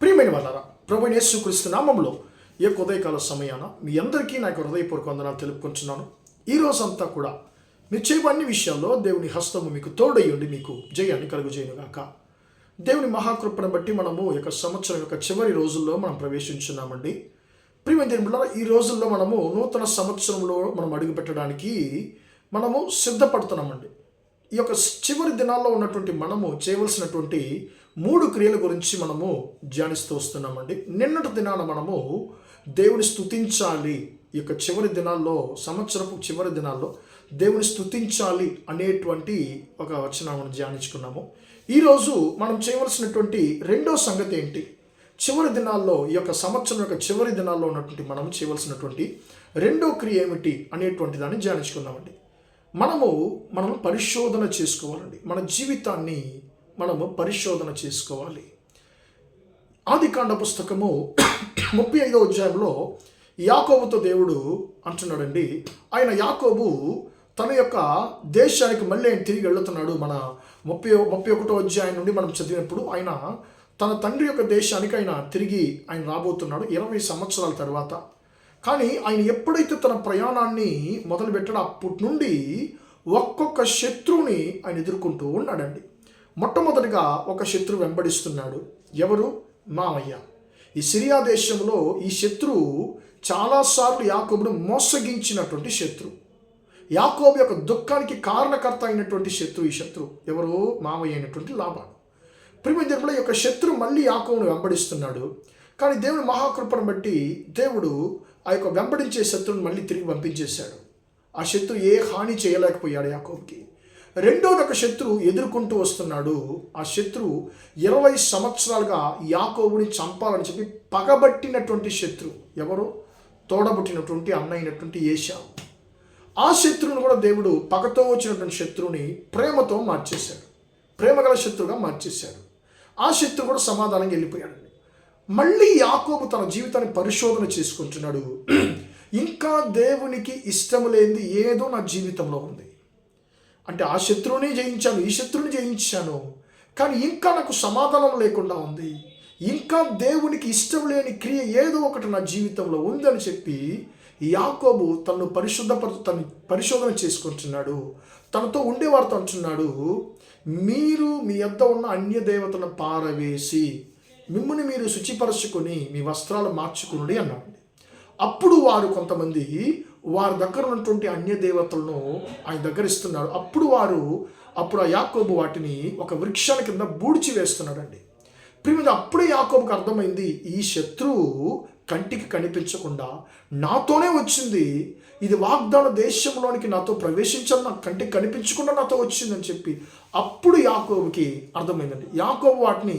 ప్రియమైన వాళ్ళారా, ప్రభువైన యేసుక్రీస్తు నామములో ఈ యొక్క ఉదయకాల సమయాన మీ అందరికీ నా యొక్క హృదయపూర్వక వందనాలు తెలుపుకుంటున్నాను. ఈ రోజంతా కూడా మీరు చేయు అన్ని విషయాల్లో దేవుని హస్తము మీకు తోడయ్యుండి మీకు జయాన్ని కలుగజేయునుగాక. దేవుని మహాకృపను బట్టి మనము ఈ యొక్క సంవత్సరం యొక్క చివరి రోజుల్లో మనం ప్రవేశించున్నామండి. ప్రియమైన దేవులారా, ఈ రోజుల్లో మనము నూతన సంవత్సరంలో మనం అడుగుపెట్టడానికి మనము సిద్ధపడుతున్నామండి. ఈ యొక్క చివరి దినాల్లో ఉన్నటువంటి మనము చేయవలసినటువంటి 3 క్రియల గురించి మనము ధ్యానిస్తూ వస్తున్నామండి. నిన్నటి దినాన మనము దేవుని స్తుతించాలి, ఈ యొక్క చివరి దినాల్లో, సంవత్సరపు చివరి దినాల్లో దేవుని స్తుతించాలి అనేటువంటి ఒక వచనాన్ని ధ్యానించుకున్నాము. ఈరోజు మనం చేయవలసినటువంటి రెండో సంగతి ఏంటి, చివరి దినాల్లో, ఈ యొక్క సంవత్సరం యొక్క చివరి దినాల్లో ఉన్నటువంటి మనం చేయవలసినటువంటి రెండో క్రియ ఏమిటి అనేటువంటి దాన్ని ధ్యానించుకున్నామండి. మనం పరిశోధన చేసుకోవాలండి. మన జీవితాన్ని మనము పరిశోధన చేసుకోవాలి. ఆదికాండ పుస్తకము 35వ అధ్యాయంలో యాకోబుతో దేవుడు అంటున్నాడండి. ఆయన యాకోబు తన యొక్క దేశానికి మళ్ళీ ఆయన తిరిగి వెళుతున్నాడు. మన 31వ అధ్యాయం నుండి మనం చదివినప్పుడు ఆయన తన తండ్రి యొక్క దేశానికి తిరిగి రాబోతున్నాడు 20 సంవత్సరాల తర్వాత. కానీ ఆయన ఎప్పుడైతే తన ప్రయాణాన్ని మొదలుపెట్టాడో అప్పటి నుండి ఒక్కొక్క శత్రువుని ఆయన ఎదుర్కొంటూ ఉన్నాడండి. మొట్టమొదటిగా ఒక శత్రువు వెంబడిస్తున్నాడు. ఎవరు? మామయ్య. ఈ సిరియా దేశంలో ఈ శత్రువు చాలాసార్లు యాకోబును మోసగించినటువంటి శత్రువు. యాకోబు యొక్క దుఃఖానికి కారణకర్త అయినటువంటి శత్రువు ఈ శత్రువు ఎవరు? మామయ్య అయినటువంటి లాబాను. ప్రియమైన ఈ యొక్క శత్రువు మళ్ళీ యాకోబును వెంబడిస్తున్నాడు. కానీ దేవుని మహాకృపను బట్టి దేవుడు ఆ యొక్క వెంబడించే శత్రువుని మళ్ళీ తిరిగి పంపించేశాడు. ఆ శత్రువు ఏ హాని చేయలేకపోయాడు యాకోబుకి. రెండోది ఒక శత్రువు ఎదుర్కొంటూ వస్తున్నాడు. ఆ శత్రువు 20 సంవత్సరాలుగా యాకోబుని చంపాలని చెప్పి పగబట్టినటువంటి శత్రువు ఎవరు? తోడబుట్టినటువంటి అన్న అయినటువంటి ఏశావు. ఆ శత్రువును కూడా దేవుడు పగతో వచ్చినటువంటి శత్రువుని ప్రేమతో మార్చేశాడు, ప్రేమగల శత్రువుగా మార్చేశాడు. ఆ శత్రువు కూడా సమాధానంగా వెళ్ళిపోయాడు. మళ్ళీ యాకోబు తన జీవితాన్ని పరిశోధన చేసుకుంటున్నాడు. ఇంకా దేవునికి ఇష్టం లేనిది ఏదో నా జీవితంలో ఉంది. అంటే ఆ శత్రువుని జయించాను, ఈ శత్రువుని జయించాను, కానీ ఇంకా నాకు సమాధానం లేకుండా ఉంది. ఇంకా దేవునికి ఇష్టం లేని క్రియ ఏదో ఒకటి నా జీవితంలో ఉందని చెప్పి యాకోబు తను పరిశోధన చేసుకుంటున్నాడు. తనతో ఉండేవారితో అంటున్నాడు, మీరు మీ యొద్ద ఉన్న అన్య దేవతలను పారవేసి మిమ్మల్ని మీరు శుచిపరచుకొని మీ వస్త్రాలు మార్చుకుని అన్నాడు. అప్పుడు వారు కొంతమంది వారి దగ్గర ఉన్నటువంటి అన్య దేవతలను ఆయన దగ్గర ఇస్తున్నారు. అప్పుడు ఆ యాకోబు వాటిని ఒక వృక్షాల కింద బూడ్చి వేస్తున్నాడండి. ప్రియమైన అప్పుడే యాకోబుకు అర్థమైంది, ఈ శత్రువు కంటికి కనిపించకుండా నాతోనే వచ్చింది, ఇది వాగ్దాన దేశంలోనికి నాతో ప్రవేశించాలి, నాకు కంటికి కనిపించకుండా నాతో వచ్చిందని చెప్పి అప్పుడు యాకోబుకి అర్థమైందండి. యాకోబు వాటిని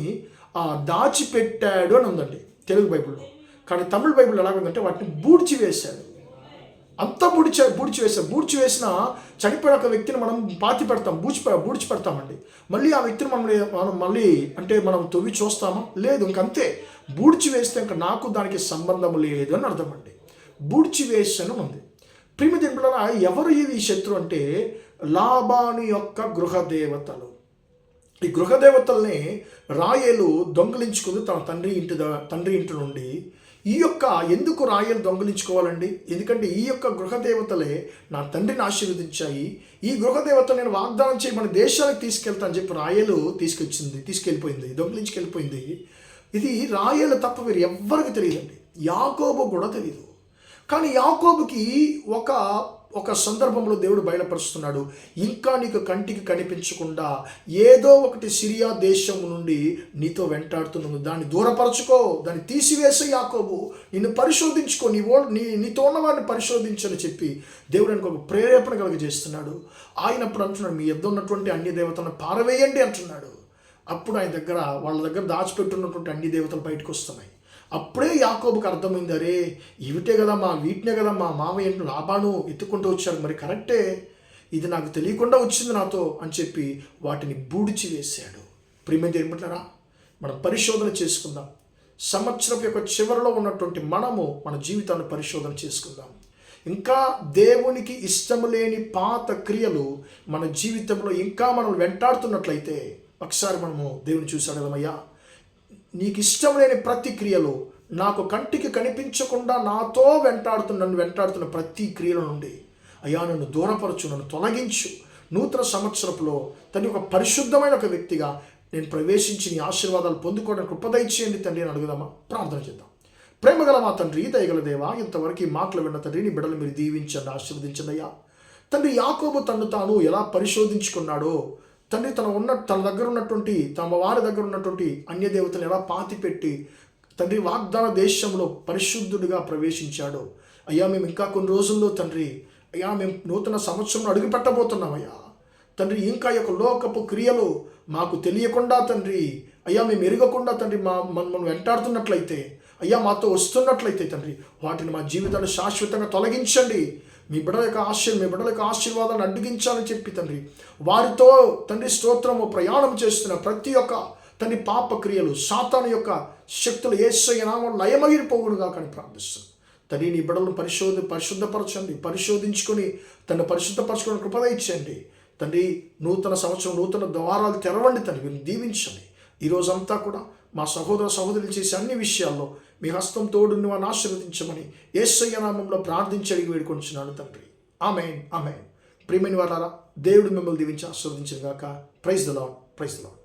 దాచిపెట్టాడు అని ఉందండి తెలుగు బైబిల్లో. కానీ తమిళ బైబిల్ ఎలాగుందంటే వాటిని బూడ్చి వేశాడు. అంతా బూడ్చి వేసిన చనిపోయిన ఒక వ్యక్తిని మనం పాతి పెడతాం, బూడ్చి పెడతామండి. మళ్ళీ ఆ వ్యక్తిని మనం తవ్వి చూస్తామా? లేదు. ఇంకంతే. బూడ్చి వేస్తే ఇంకా నాకు దానికి సంబంధం లేదు అని అర్థం అండి. బూడ్చి వేసాను ఉంది. ప్రియమిత్రులారా, ఎవరు ఈ శత్రువు అంటే లాబాను యొక్క గృహదేవతలు. ఈ గృహదేవతల్ని రాయేలు దొంగిలించుకుంది తన తండ్రి ఇంటి నుండి. ఎందుకు రాయేలు దొంగిలించుకోవాలండి? ఎందుకంటే ఈ యొక్క గృహదేవతలే నా తండ్రిని ఆశీర్వదించాయి. ఈ గృహదేవత నేను వాగ్దానం చేయి మన దేశానికి తీసుకెళ్తా అని చెప్పి రాయేలు తీసుకెళ్ళిపోయింది, దొంగిలించుకెళ్ళిపోయింది. ఇది రాయేలు తప్ప వీరు ఎవ్వరికి తెలియదండి. యాకోబు కూడా తెలియదు. కానీ యాకోబుకి ఒక సందర్భంలో దేవుడు బయలుపరుస్తున్నాడు, ఇంకా నీకు కంటికి కనిపించకుండా ఏదో ఒకటి సిరియా దేశం నుండి నీతో వెంటాడుతున్నాను, దాన్ని దూరపరచుకో, దాన్ని తీసివేసే యాకోబు, నిన్ను పరిశోధించుకో, నీతో ఉన్నవాడిని పరిశోధించని చెప్పి దేవుడు ఆయనకు ఒక ప్రేరేపణ కలుగజేస్తున్నాడు. ఆయన అప్పుడు అంటున్నాడు, మీ యొద్ద ఉన్నటువంటి అన్య దేవతలను పారవేయండి అంటున్నాడు. అప్పుడు వాళ్ళ దగ్గర దాచిపెట్టున్నటువంటి అన్య దేవతలు బయటకు వస్తున్నాయి. అప్పుడే యాకోబుకి అర్థమైంది, అరే వీటినే కదా మా మామయ్య లాబాను ఎత్తుకుంటూ వచ్చాడు, మరి కరెక్టే, ఇది నాకు తెలియకుండా వచ్చింది నాతో అని చెప్పి వాటిని బూడిచి వేశాడు. ప్రియమైన ఏమిటారా, మనం పరిశోధన చేసుకుందాం. సంవత్సరం యొక్క చివరిలో ఉన్నటువంటి మనము మన జీవితాన్ని పరిశోధన చేసుకుందాం. ఇంకా దేవునికి ఇష్టం లేని పాత క్రియలు మన జీవితంలో ఇంకా మనం వెంటాడుతున్నట్లయితే ఒకసారి మనము దేవుని చూసాడమయ్యా, నీకు ఇష్టం లేని ప్రతి క్రియలో, నాకు కంటికి కనిపించకుండా నాతో నన్ను వెంటాడుతున్న ప్రతి క్రియల నుండి అయ్యా నన్ను దూరపరచు, నన్ను తొలగించు. నూతన సంవత్సరపులో తండ్రి ఒక పరిశుద్ధమైన ఒక వ్యక్తిగా నేను ప్రవేశించి నీ ఆశీర్వాదాలు పొందుకోవడానికి కృపదయచేయండి తండ్రి అని అడుగుదామా? ప్రార్థన చేద్దాం. ప్రేమగల మా తండ్రి, దయగల దేవా, ఇంతవరకు ఈ మాటలు విన్న తండ్రి, నీ బిడ్డలు మీరు దీవించండి, ఆశీర్వదించండి అయ్యా. తండ్రి, యాకోబు తను తాను ఎలా పరిశోధించుకున్నాడో తండ్రి, తన దగ్గర ఉన్నటువంటి, తమ వారి దగ్గర ఉన్నటువంటి అన్యదేవతను ఎలా పాతిపెట్టి తండ్రి వాగ్దాన దేశంలో పరిశుద్ధుడిగా ప్రవేశించాడో అయ్యా, మేము ఇంకా కొన్ని రోజుల్లో తండ్రి అయ్యా మేము నూతన సంవత్సరంలో అడుగు పెట్టబోతున్నామయ్యా తండ్రి. ఇంకా యొక్క లోకపు క్రియలు మాకు తెలియకుండా తండ్రి అయ్యా, మేము ఎరగకుండా తండ్రి మనం వెంటాడుతున్నట్లయితే అయ్యా, మాతో వస్తున్నట్లయితే తండ్రి వాటిని మా జీవితాన్ని శాశ్వతంగా తొలగించండి. మీ బిడ్డల యొక్క ఆశీర్వాదాన్ని అడ్డగించాలని చెప్పి తండ్రి వారితో తండ్రి స్తోత్రము ప్రయాణం చేస్తున్న ప్రతి ఒక్క తండ్రి పాప క్రియలు, సాతాను యొక్క శక్తులు యేసయ్య నామములో లయమగిరిపోవునుగా కానీ ప్రార్థిస్తాను తండ్రి. నీ బిడ్డలను పరిశుద్ధపరచండి, పరిశోధించుకొని తను పరిశుద్ధపరచుకొని కృపదయించండి తండ్రి. నూతన సంవత్సరం నూతన ద్వారాలు తెరవండి తండ్రి, వీరిని దీవించండి. ఈరోజంతా కూడా మా సహోదరులు చేసే అన్ని విషయాల్లో మీ హస్తం తోడు వారిని ఆశీర్వదించమని యేసయ్య నామములో ప్రార్థించి అడిగి వేడుకొంచున్నాను తండ్రి. ఆమేన్, ఆమేన్. ప్రియమైన వారారా, దేవుడు మిమ్మల్ని దీవించి ఆశీర్వదించును గాక. Praise the Lord, praise the lord.